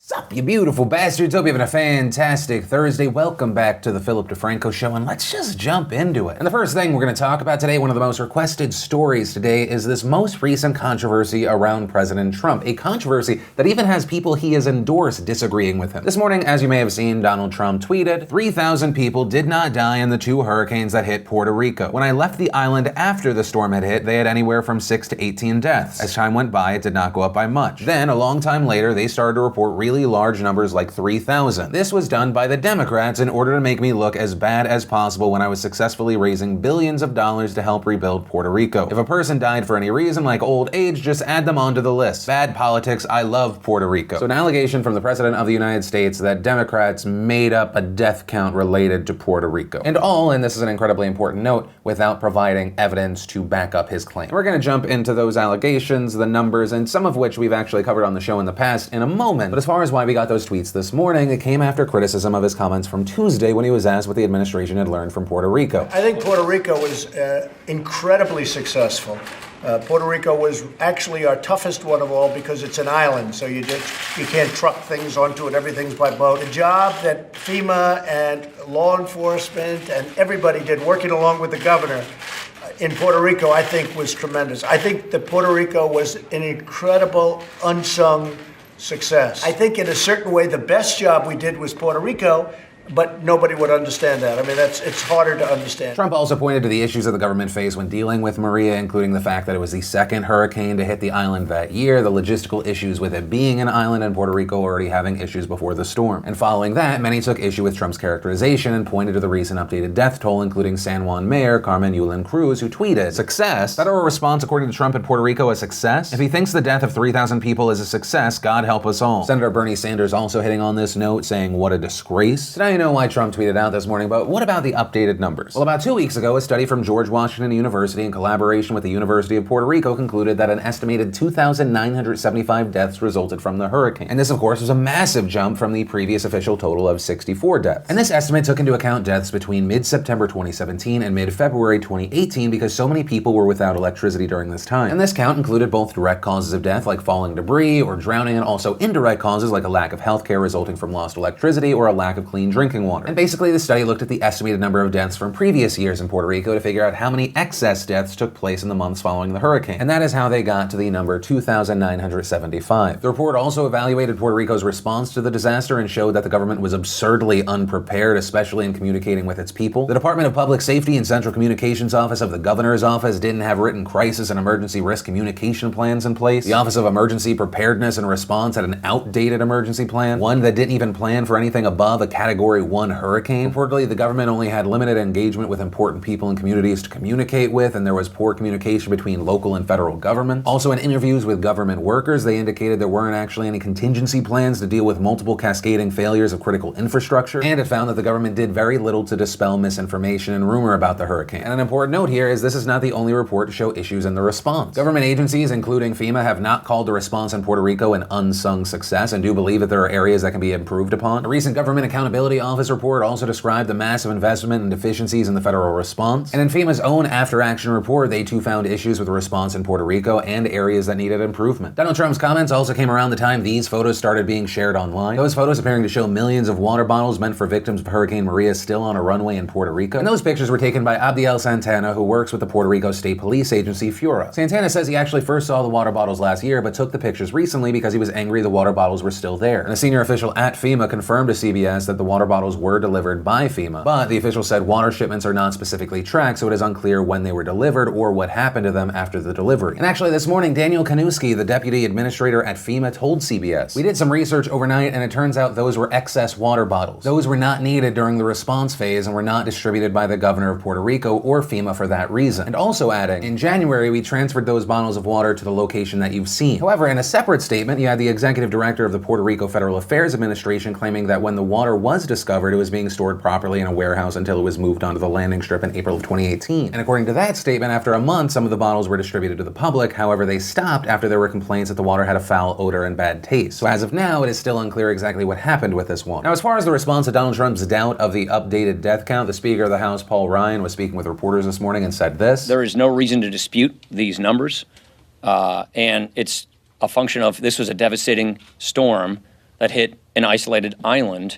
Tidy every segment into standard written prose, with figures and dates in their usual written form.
Sup, you beautiful bastards. Hope you're having a fantastic Thursday. Welcome back to the DeFranco Show, and let's just jump into it. And the first thing we're going to talk about today, one of the most requested stories today, is this most recent controversy around President Trump. A controversy that even has people he has endorsed disagreeing with him. This morning, as you may have seen, Donald Trump tweeted, 3,000 people did not die in the 2 hurricanes that hit Puerto Rico. When I left the island after the storm had hit, they had anywhere from 6 to 18 deaths. As time went by, it did not go up by much. Then, a long time later, they started to report really large numbers like 3,000. This was done by the Democrats in order to make me look as bad as possible when I was successfully raising billions of dollars to help rebuild Puerto Rico. If a person died for any reason, like old age, just add them onto the list. Bad politics, I love Puerto Rico. So an allegation from the President of the United States that Democrats made up a death count related to Puerto Rico. And this is an incredibly important note, without providing evidence to back up his claim. We're gonna jump into those allegations, the numbers, and some of which we've actually covered on the show in the past in a moment. But as far as why we got those tweets this morning, it came after criticism of his comments from Tuesday when he was asked what the administration had learned from Puerto Rico. I think Puerto Rico was incredibly successful. Puerto Rico was actually our toughest one of all because it's an island, so you can't truck things onto it, everything's by boat. The job that FEMA and law enforcement and everybody did working along with the governor in Puerto Rico, I think was tremendous. I think that Puerto Rico was an incredible unsung success. I think in a certain way, the best job we did was Puerto Rico, but nobody would understand that. I mean, it's harder to understand. Trump also pointed to the issues that the government faced when dealing with Maria, including the fact that it was the second hurricane to hit the island that year, the logistical issues with it being an island and Puerto Rico already having issues before the storm. And following that, many took issue with Trump's characterization and pointed to the recent updated death toll, including San Juan Mayor Carmen Yulín Cruz, who tweeted, "Success? Federal response according to Trump in Puerto Rico a success? If he thinks the death of 3,000 people is a success, God help us all." Senator Bernie Sanders also hitting on this note, saying, "What a disgrace." So now you know why Trump tweeted out this morning, but what about the updated numbers? Well, about 2 weeks ago, a study from George Washington University in collaboration with the University of Puerto Rico concluded that an estimated 2,975 deaths resulted from the hurricane. And this, of course, was a massive jump from the previous official total of 64 deaths. And this estimate took into account deaths between mid-September 2017 and mid-February 2018 because so many people were without electricity during this time. And this count included both direct causes of death like falling debris or drowning, and also indirect causes like a lack of healthcare resulting from lost electricity or a lack of clean drinking water. And basically, the study looked at the estimated number of deaths from previous years in Puerto Rico to figure out how many excess deaths took place in the months following the hurricane. And that is how they got to the number 2,975. The report also evaluated Puerto Rico's response to the disaster and showed that the government was absurdly unprepared, especially in communicating with its people. The Department of Public Safety and Central Communications Office of the Governor's Office didn't have written crisis and emergency risk communication plans in place. The Office of Emergency Preparedness and Response had an outdated emergency plan, one that didn't even plan for anything above a Category 1 hurricane. Reportedly, the government only had limited engagement with important people and communities to communicate with, and there was poor communication between local and federal government. Also, in interviews with government workers, they indicated there weren't actually any contingency plans to deal with multiple cascading failures of critical infrastructure, and it found that the government did very little to dispel misinformation and rumor about the hurricane. And an important note here is this is not the only report to show issues in the response. Government agencies, including FEMA, have not called the response in Puerto Rico an unsung success and do believe that there are areas that can be improved upon. A recent Government Accountability Office report also described the massive investment and deficiencies in the federal response. And in FEMA's own after-action report, they too found issues with the response in Puerto Rico and areas that needed improvement. Donald Trump's comments also came around the time these photos started being shared online. Those photos appearing to show millions of water bottles meant for victims of Hurricane Maria still on a runway in Puerto Rico. And those pictures were taken by Abdiel Santana, who works with the Puerto Rico State Police Agency, FURA. Santana says he actually first saw the water bottles last year, but took the pictures recently because he was angry the water bottles were still there. And a senior official at FEMA confirmed to CBS that the water bottles were delivered by FEMA, but the official said water shipments are not specifically tracked, so it is unclear when they were delivered or what happened to them after the delivery. And actually this morning, Daniel Kanuski, the deputy administrator at FEMA, told CBS, "We did some research overnight and it turns out those were excess water bottles. Those were not needed during the response phase and were not distributed by the governor of Puerto Rico or FEMA for that reason." And also adding, "In January, we transferred those bottles of water to the location that you've seen." However, in a separate statement, you had the executive director of the Puerto Rico Federal Affairs Administration claiming that when the water was discovered, it was being stored properly in a warehouse until it was moved onto the landing strip in April of 2018. And according to that statement, after a month, some of the bottles were distributed to the public. However, they stopped after there were complaints that the water had a foul odor and bad taste. So as of now, it is still unclear exactly what happened with this water. Now, as far as the response to Donald Trump's doubt of the updated death count, the Speaker of the House, Paul Ryan, was speaking with reporters this morning and said this: "There is no reason to dispute these numbers, and it's a function of this was a devastating storm that hit an isolated island,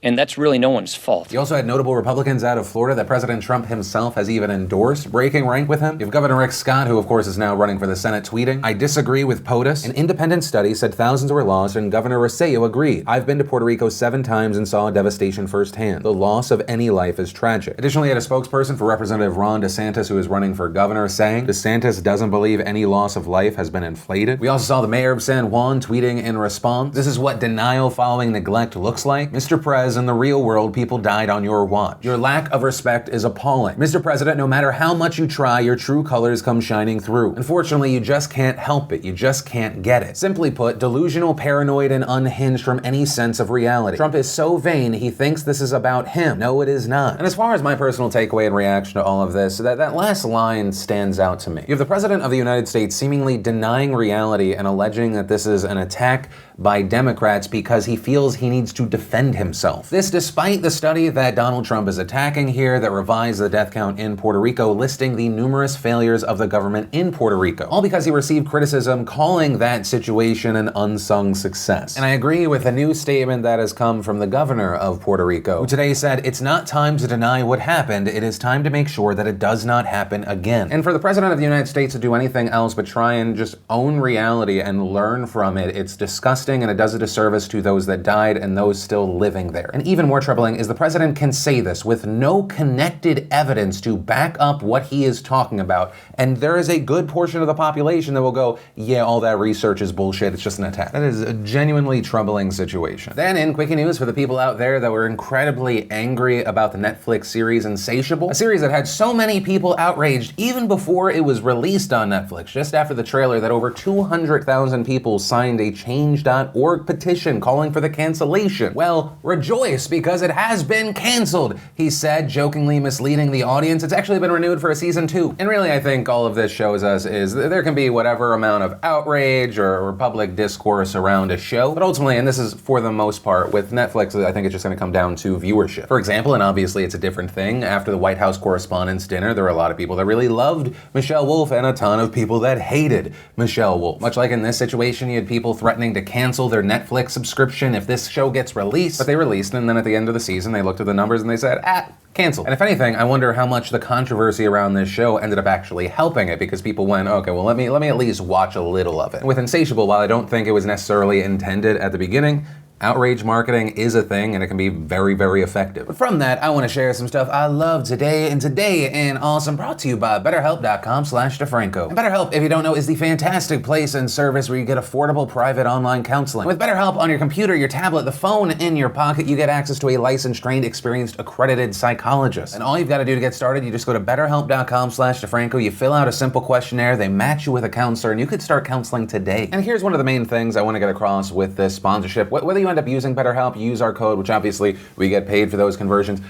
and that's really no one's fault. You also had notable Republicans out of Florida that President Trump himself has even endorsed breaking rank with him. You have Governor Rick Scott, who of course is now running for the Senate, tweeting, "I disagree with POTUS. An independent study said thousands were lost, and Governor Rosselló agreed. I've been to Puerto Rico 7 times and saw devastation firsthand. The loss of any life is tragic." Additionally, you had a spokesperson for Representative Ron DeSantis, who is running for governor, saying DeSantis doesn't believe any loss of life has been inflated. We also saw the mayor of San Juan tweeting in response, "This is what denial following neglect looks like. Mr. Prez, in the real world, people died on your watch. Your lack of respect is appalling. Mr. President, no matter how much you try, your true colors come shining through. Unfortunately, you just can't help it. You just can't get it. Simply put, delusional, paranoid, and unhinged from any sense of reality. Trump is so vain, he thinks this is about him. No, it is not." And as far as my personal takeaway and reaction to all of this, that last line stands out to me. You have the President of the United States seemingly denying reality and alleging that this is an attack by Democrats because he feels he needs to defend himself. This despite the study that Donald Trump is attacking here that revised the death count in Puerto Rico, listing the numerous failures of the government in Puerto Rico, all because he received criticism calling that situation an unsung success. And I agree with a new statement that has come from the governor of Puerto Rico, who today said, "It's not time to deny what happened, it is time to make sure that it does not happen again." And for the President of the United States to do anything else but try and just own reality and learn from it, it's disgusting, and it does a disservice to those that died and those still living there. And even more troubling is the president can say this with no connected evidence to back up what he is talking about, and there is a good portion of the population that will go, "Yeah, all that research is bullshit, it's just an attack." That is a genuinely troubling situation. Then in quickie news for the people out there that were incredibly angry about the Netflix series Insatiable, a series that had so many people outraged even before it was released on Netflix, just after the trailer, that over 200,000 people signed a Change.org petition calling for the cancellation. Well, rejoice, because it has been canceled, he said, jokingly misleading the audience. It's actually been renewed for a season 2. And really, I think all of this shows us is that there can be whatever amount of outrage or public discourse around a show, but ultimately, and this is for the most part, with Netflix, I think it's just gonna come down to viewership. For example, and obviously it's a different thing, after the White House Correspondents' Dinner, there were a lot of people that really loved Michelle Wolf and a ton of people that hated Michelle Wolf. Much like in this situation, you had people threatening to cancel their Netflix subscription if this show gets released, but they released it, and then at the end of the season, they looked at the numbers and they said, canceled. And if anything, I wonder how much the controversy around this show ended up actually helping it, because people went, okay, well, let me at least watch a little of it. And with Insatiable, while I don't think it was necessarily intended at the beginning, outrage marketing is a thing, and it can be very, very effective. But from that, I want to share some stuff I love today, and today in Awesome brought to you by BetterHelp.com/DeFranco. And BetterHelp, if you don't know, is the fantastic place and service where you get affordable private online counseling. With BetterHelp on your computer, your tablet, the phone in your pocket, you get access to a licensed, trained, experienced, accredited psychologist. And all you've got to do to get started, you just go to BetterHelp.com/DeFranco, you fill out a simple questionnaire, they match you with a counselor, and you could start counseling today. And here's one of the main things I want to get across with this sponsorship. Whether you end up using BetterHelp, use our code, which obviously we get paid for those conversions.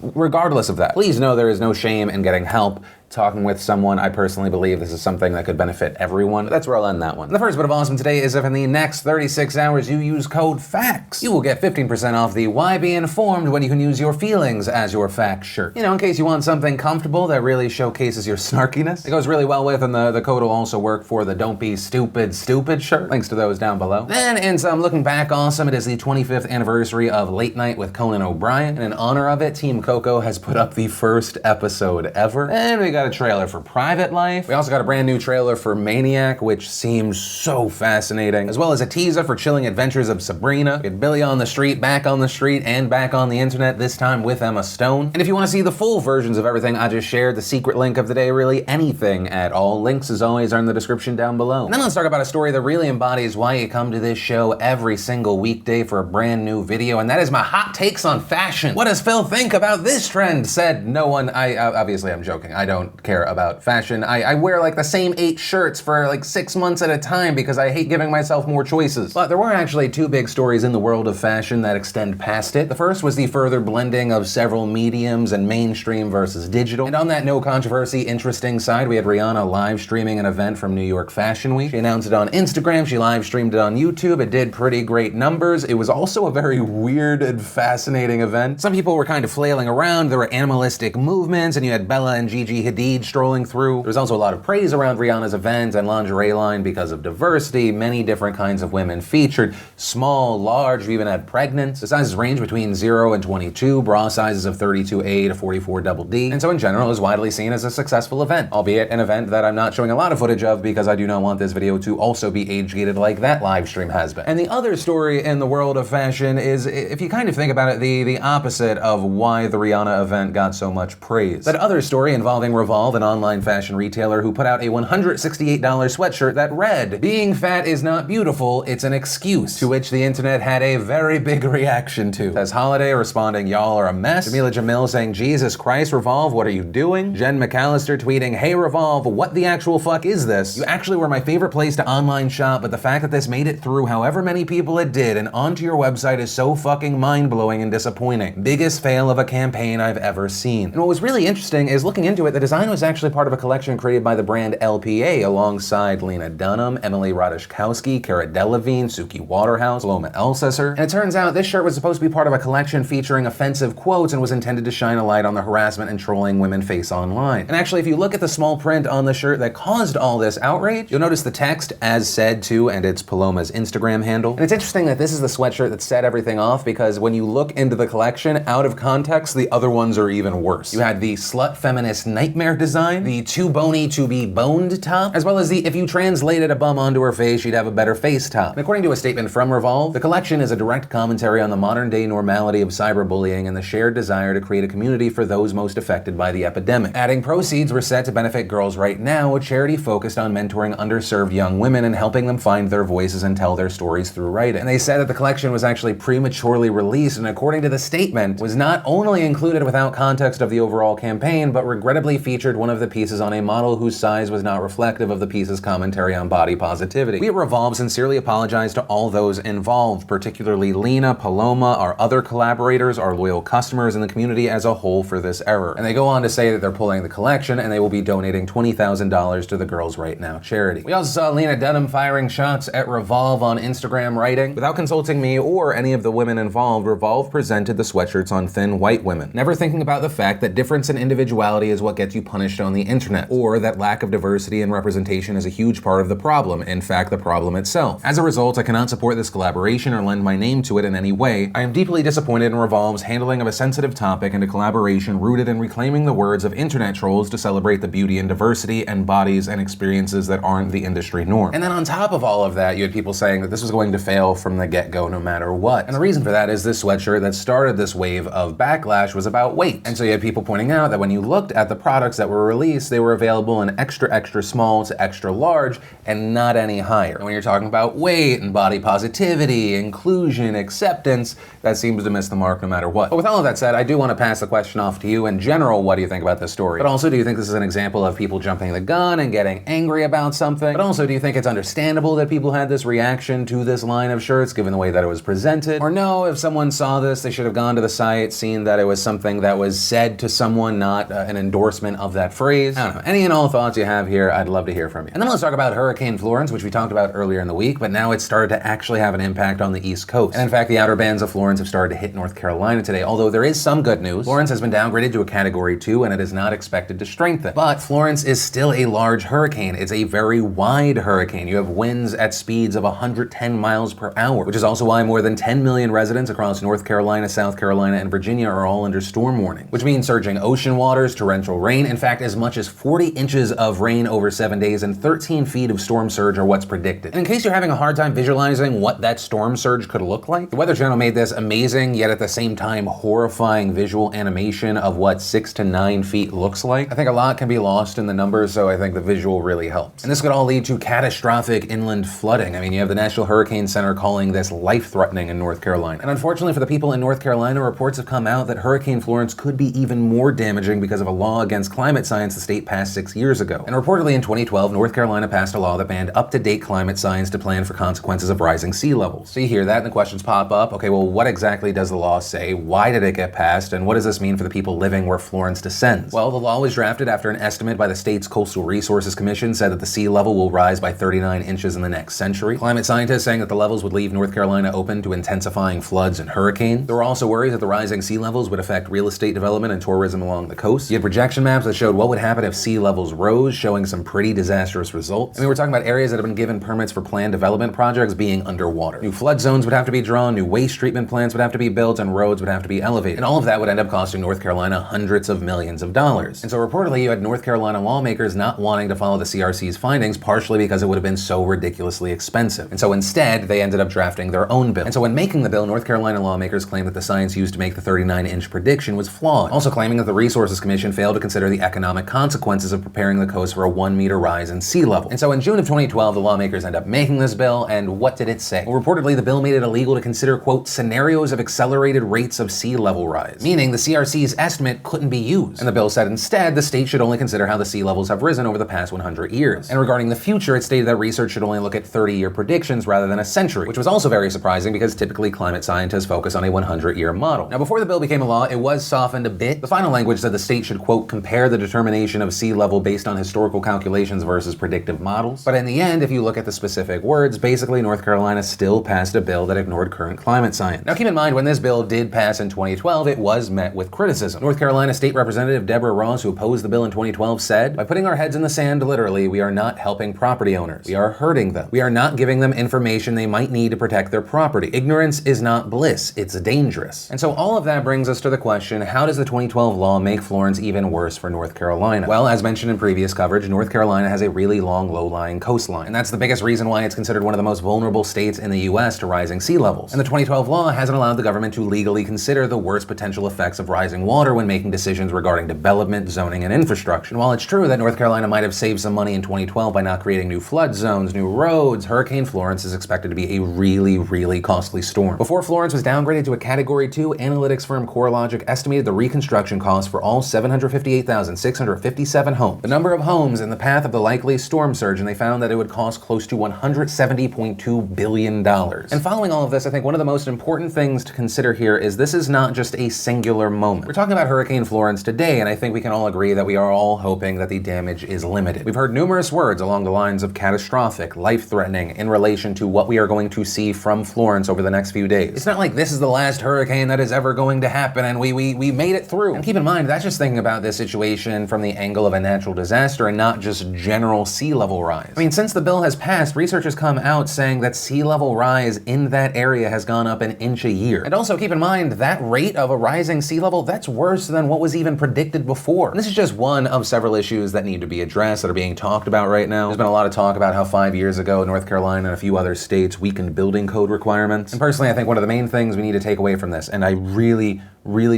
Regardless of that, please know there is no shame in getting help. Talking with someone, I personally believe this is something that could benefit everyone. That's where I'll end that one. The first bit of awesome today is if in the next 36 hours you use code FACTS, you will get 15% off the Why Be Informed When You Can Use Your Feelings as Your Fact shirt. You know, in case you want something comfortable that really showcases your snarkiness. It goes really well with, and the code will also work for the Don't Be Stupid shirt. Links to those down below. Then in some looking back awesome, it is the 25th anniversary of Late Night with Conan O'Brien. And in honor of it, Team Coco has put up the first episode ever. And we got a trailer for Private Life. We also got a brand new trailer for Maniac, which seems so fascinating, as well as a teaser for Chilling Adventures of Sabrina. We had Billy on the Street, back on the street, and back on the internet, this time with Emma Stone. And if you want to see the full versions of everything I just shared, the secret link of the day, really anything at all, links as always are in the description down below. And then let's talk about a story that really embodies why you come to this show every single weekday for a brand new video, and that is my hot takes on fashion. What does Phil think about this trend? Said no one. Obviously I'm joking. I don't care about fashion. I wear like the same 8 shirts for like 6 months at a time because I hate giving myself more choices. But there were actually 2 big stories in the world of fashion that extend past it. The first was the further blending of several mediums and mainstream versus digital. And on that no controversy, interesting side, we had Rihanna live streaming an event from New York Fashion Week. She announced it on Instagram, she live streamed it on YouTube, it did pretty great numbers. It was also a very weird and fascinating event. Some people were kind of flailing around, there were animalistic movements, and you had Bella and Gigi Hadid Deed strolling through. There was also a lot of praise around Rihanna's event and lingerie line because of diversity. Many different kinds of women featured. Small, large, we even had pregnant. The sizes range between 0 and 22, bra sizes of 32A to 44 Double-D. And so in general, it was widely seen as a successful event, albeit an event that I'm not showing a lot of footage of because I do not want this video to also be age-gated like that live stream has been. And the other story in the world of fashion is, if you kind of think about it, the opposite of why the Rihanna event got so much praise. That other story involving Revolve, an online fashion retailer who put out a $168 sweatshirt that read, "Being fat is not beautiful, it's an excuse," to which the internet had a very big reaction to. As Holiday responding, "Y'all are a mess." Jamila Jamil saying, "Jesus Christ, Revolve, what are you doing?" Jen McAllister tweeting, "Hey Revolve, what the actual fuck is this? You actually were my favorite place to online shop, but the fact that this made it through however many people it did and onto your website is so fucking mind-blowing and disappointing. Biggest fail of a campaign I've ever seen." And what was really interesting is looking into it, the design was actually part of a collection created by the brand LPA alongside Lena Dunham, Emily Ratajkowski, Cara Delevingne, Suki Waterhouse, Paloma Elsesser. And it turns out this shirt was supposed to be part of a collection featuring offensive quotes and was intended to shine a light on the harassment and trolling women face online. And actually, if you look at the small print on the shirt that caused all this outrage, you'll notice the text, "as said to," and it's Paloma's Instagram handle. And it's interesting that this is the sweatshirt that set everything off because when you look into the collection, out of context, the other ones are even worse. You had the slut feminist nightmare design, the too bony to be boned top, as well as the if you translated a bum onto her face, she'd have a better face top. And according to a statement from Revolve, the collection is a direct commentary on the modern day normality of cyberbullying and the shared desire to create a community for those most affected by the epidemic. Adding proceeds were set to benefit Girls Right Now, a charity focused on mentoring underserved young women and helping them find their voices and tell their stories through writing. And they said that the collection was actually prematurely released and according to the statement, was not only included without context of the overall campaign, but regrettably featured one of the pieces on a model whose size was not reflective of the piece's commentary on body positivity. We at Revolve sincerely apologize to all those involved, particularly Lena, Paloma, our other collaborators, our loyal customers, and the community as a whole for this error. And they go on to say that they're pulling the collection and they will be donating $20,000 to the Girls Right Now charity. We also saw Lena Dunham firing shots at Revolve on Instagram, writing, "Without consulting me or any of the women involved, Revolve presented the sweatshirts on thin white women, never thinking about the fact that difference in individuality is what gets you punished on the internet, or that lack of diversity and representation is a huge part of the problem, in fact the problem itself. As a result, I cannot support this collaboration or lend my name to it in any way. I am deeply disappointed in Revolve's handling of a sensitive topic and a collaboration rooted in reclaiming the words of internet trolls to celebrate the beauty and diversity and bodies and experiences that aren't the industry norm." And then on top of all of that, you had people saying that this was going to fail from the get-go no matter what. And the reason for that is this sweatshirt that started this wave of backlash was about weight. And so you had people pointing out that when you looked at the products that were released, they were available in extra, extra small to extra large and not any higher. And when you're talking about weight and body positivity, inclusion, acceptance, that seems to miss the mark no matter what. But with all of that said, I do want to pass the question off to you. In general, what do you think about this story? But also, do you think this is an example of people jumping the gun and getting angry about something? But also, do you think it's understandable that people had this reaction to this line of shirts given the way that it was presented? Or no, if someone saw this, they should have gone to the site, seen that it was something that was said to someone, not an endorsement of that phrase? I don't know. Any and all thoughts you have here, I'd love to hear from you. And then let's talk about Hurricane Florence, which we talked about earlier in the week, but now it's started to actually have an impact on the East Coast. And in fact, the outer bands of Florence have started to hit North Carolina today, although there is some good news. Florence has been downgraded to a Category 2 and it is not expected to strengthen. But Florence is still a large hurricane. It's a very wide hurricane. You have winds at speeds of 110 miles per hour, which is also why more than 10 million residents across North Carolina, South Carolina, and Virginia are all under storm warning, which means surging ocean waters, torrential rain, in fact, as much as 40 inches of rain over 7 days and 13 feet of storm surge are what's predicted. And in case you're having a hard time visualizing what that storm surge could look like, the Weather Channel made this amazing, yet at the same time horrifying visual animation of what 6 to 9 feet looks like. I think a lot can be lost in the numbers, so I think the visual really helps. And this could all lead to catastrophic inland flooding. I mean, you have the National Hurricane Center calling this life-threatening in North Carolina. And unfortunately for the people in North Carolina, reports have come out that Hurricane Florence could be even more damaging because of a law against climate science the state passed 6 years ago. And reportedly in 2012, North Carolina passed a law that banned up-to-date climate science to plan for consequences of rising sea levels. So you hear that and the questions pop up. Okay, well, what exactly does the law say? Why did it get passed? And what does this mean for the people living where Florence descends? Well, the law was drafted after an estimate by the state's Coastal Resources Commission said that the sea level will rise by 39 inches in the next century. Climate scientists saying that the levels would leave North Carolina open to intensifying floods and hurricanes. There were also worries that the rising sea levels would affect real estate development and tourism along the coast. You had projection maps that showed what would happen if sea levels rose, showing some pretty disastrous results. I mean, we're talking about areas that have been given permits for planned development projects being underwater. New flood zones would have to be drawn, new waste treatment plants would have to be built, and roads would have to be elevated. And all of that would end up costing North Carolina hundreds of millions of dollars. And so reportedly, you had North Carolina lawmakers not wanting to follow the CRC's findings, partially because it would have been so ridiculously expensive. And so instead, they ended up drafting their own bill. And so when making the bill, North Carolina lawmakers claimed that the science used to make the 39-inch prediction was flawed, also claiming that the Resources Commission failed to consider the economic consequences of preparing the coast for a 1-meter rise in sea level. And so in June of 2012, the lawmakers end up making this bill, and what did it say? Well, reportedly, the bill made it illegal to consider, quote, scenarios of accelerated rates of sea level rise, meaning the CRC's estimate couldn't be used. And the bill said instead, the state should only consider how the sea levels have risen over the past 100 years. And regarding the future, it stated that research should only look at 30-year predictions rather than a century, which was also very surprising because typically climate scientists focus on a 100-year model. Now, before the bill became a law, it was softened a bit. The final language said the state should, quote, compare the determination of sea level based on historical calculations versus predictive models. But in the end, if you look at the specific words, basically North Carolina still passed a bill that ignored current climate science. Now, keep in mind, when this bill did pass in 2012, it was met with criticism. North Carolina State Representative Deborah Ross, who opposed the bill in 2012, said, by putting our heads in the sand, literally, we are not helping property owners. We are hurting them. We are not giving them information they might need to protect their property. Ignorance is not bliss, it's dangerous. And so all of that brings us to the question, how does the 2012 law make Florence even worse for North Carolina? Well, as mentioned in previous coverage, North Carolina has a really long, low-lying coastline. And that's the biggest reason why it's considered one of the most vulnerable states in the US to rising sea levels. And the 2012 law hasn't allowed the government to legally consider the worst potential effects of rising water when making decisions regarding development, zoning, and infrastructure. And while it's true that North Carolina might have saved some money in 2012 by not creating new flood zones, new roads, Hurricane Florence is expected to be a really, really costly storm. Before Florence was downgraded to a Category 2, analytics firm CoreLogic estimated the reconstruction costs for all 758,657 homes, the number of homes in the path of the likely storm surge, and they found that it would cost close to $170.2 billion. And following all of this, I think one of the most important things to consider here is this is not just a singular moment. We're talking about Hurricane Florence today, and I think we can all agree that we are all hoping that the damage is limited. We've heard numerous words along the lines of catastrophic, life-threatening, in relation to what we are going to see from Florence over the next few days. It's not like this is the last hurricane that is ever going to happen and we made it through. And keep in mind, that's just thinking about this situation from the angle of a natural disaster and not just general sea level rise. I mean, since the bill has passed, research has come out saying that sea level rise in that area has gone up an inch a year. And also keep in mind, that rate of a rising sea level, that's worse than what was even predicted before. And this is just one of several issues that need to be addressed, that are being talked about right now. There's been a lot of talk about how 5 years ago, North Carolina and a few other states weakened building code requirements. And personally, I think one of the main things we need to take away from this, and I really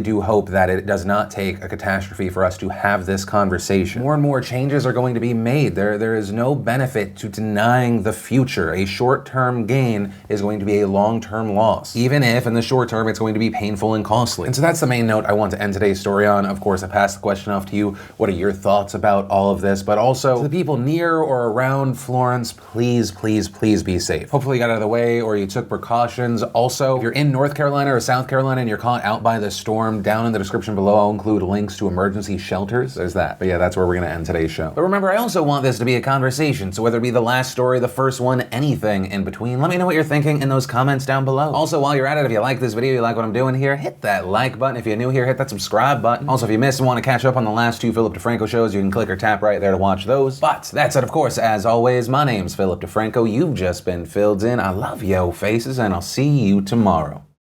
do hope that it does not take a catastrophe for us to have this conversation. More and more changes are going to be made. There is no benefit to denying the future. A short-term gain is going to be a long-term loss, even if in the short term it's going to be painful and costly. And so that's the main note I want to end today's story on. Of course, I pass the question off to you. What are your thoughts about all of this? But also, to the people near or around Florence, please, please, please be safe. Hopefully you got out of the way or you took precautions. Also, if you're in North Carolina or South Carolina and you're caught out by the storm, down in the description below I'll include links to emergency shelters. There's that. But yeah, that's where we're gonna end today's show. But remember, I also want this to be a conversation, so whether it be the last story, the first one, anything in between, let me know what you're thinking in those comments down below. Also, while you're at it, if you like this video, you like what I'm doing here, hit that like button. If you're new here, hit that subscribe button. Also, if you missed and want to catch up on the last 2 Philip DeFranco shows, you can click or tap right there to watch those. But that said, of course, as always, my name's Philip DeFranco. You've just been filled in. I love yo faces, and I'll see you tomorrow.